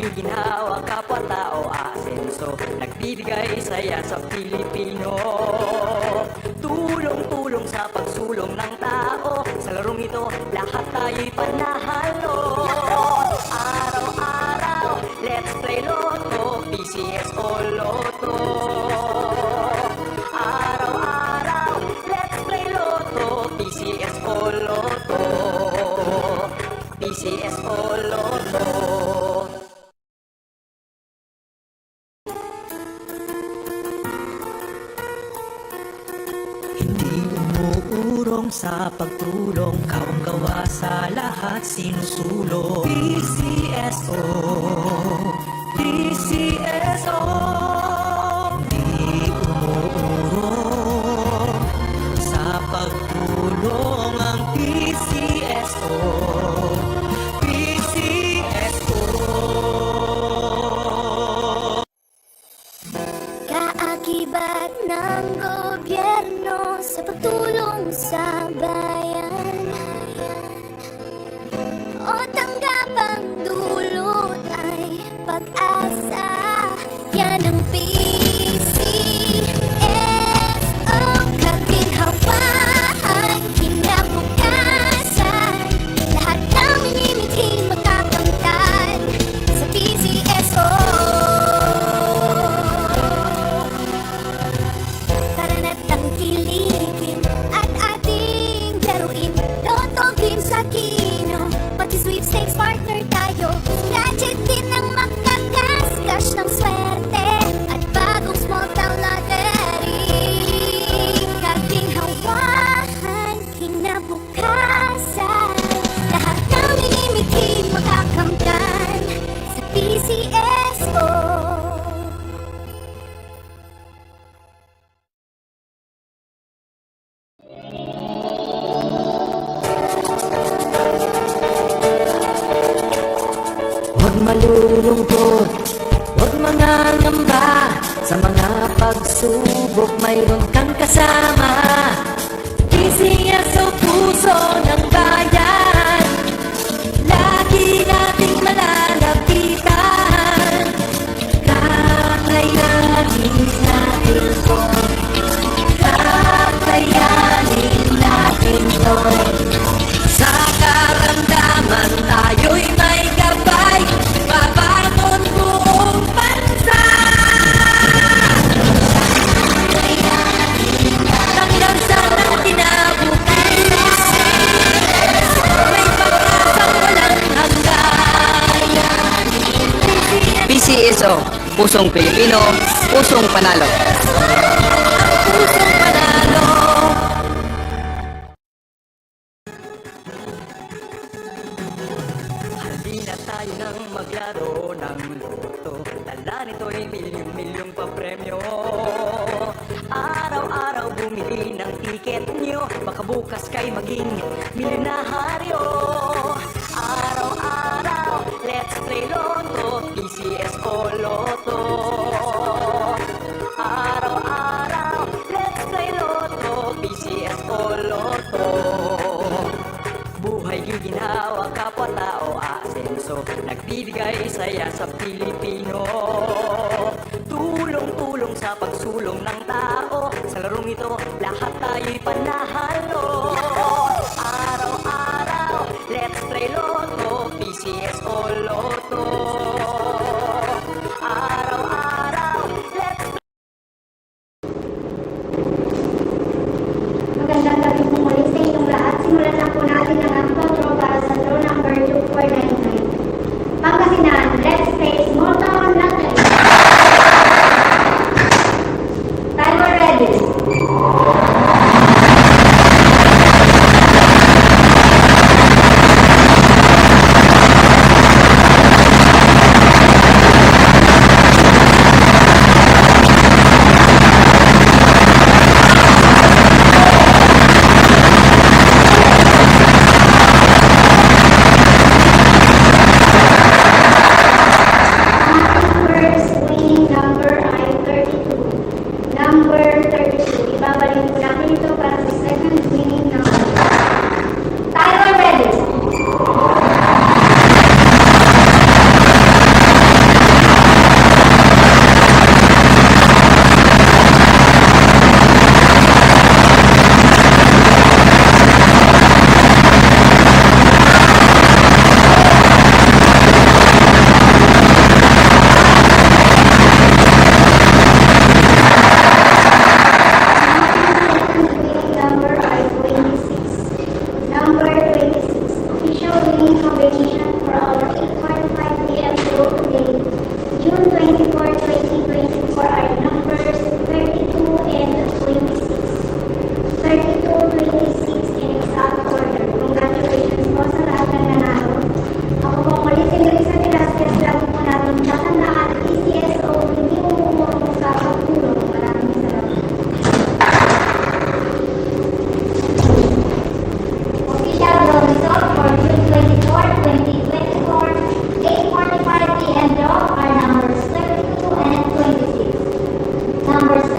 giginhawa, kapwa-tao asenso, nagbibigay saya sa Pilipino. Tulong-tulong sa pagsulong ng tao, sa larong ito lahat tayo'y panahalo. Araw-araw, let's play Lotto, PCS o Lotto. Araw-araw, let's play Lotto, PCS o Lotto. PCS o Lotto. Hindi umuurong sa pagtulong, kaong gawa sa lahat sinusulong. PCSO, PCSO. Hindi umuurong sa pagtulong ang PCSO. PCSO. Kaakibat ng gobyerno sa pagtulong sa bayan, o tanggapang dulot ay pag-asa. Yan ang PCSO, kaginhawaan, kinabukasan. Lahat ng minimiting makakamtan sa PCSO. Tara na't tangkilikin at ating laruin Lotto game sa kino, pati sweepstakes partner tayo. Gadget din ang makakascash ng swerte at bagong small town lottery. Kaginhawahan, kinabukasan. Lahat ng minimiting makakamtan sa PCSO. Huwag malulungkot, huwag mangangamba, sa mga pagsubok mayroon kang kasama. PCSO, puso ng bayan, lagi nating malalapitan. Kakayanin natin to, kakayanin natin to. Sa karamdaman tayo'y may gabay, babangon buong bansa. Tanglansa ng kinabukasan, may pag-asang walang hanggan. PCSO, pusong Pilipino, pusong panalo. Pusong panalo. Halina tayo nang maglaro ng Lotto, dala nito'y milyong-milyong papremyo. Araw-araw bumili ng tiket nyo, baka bukas kay maging milyonaryo. Araw-araw, let's play Lotto, PCS o Lotto. Araw-araw, let's play Lotto, PCS o Lotto. Buhay giginhawa, kapwa-tao asenso, nagbibigay saya sa Pilipino. Tulong-tulong sa pagsulong ng tao, sa larong ito lahat tayo'y panahalo. Araw-araw, let's play Lotto, PCS o Lotto. Araw-araw, let's Magandang gabi po muli sa inyong lahat. Simulan na po natin ang actual draw para sa draw number 2499. Pangasinan, let's play small town lottery. Timer ready. numbers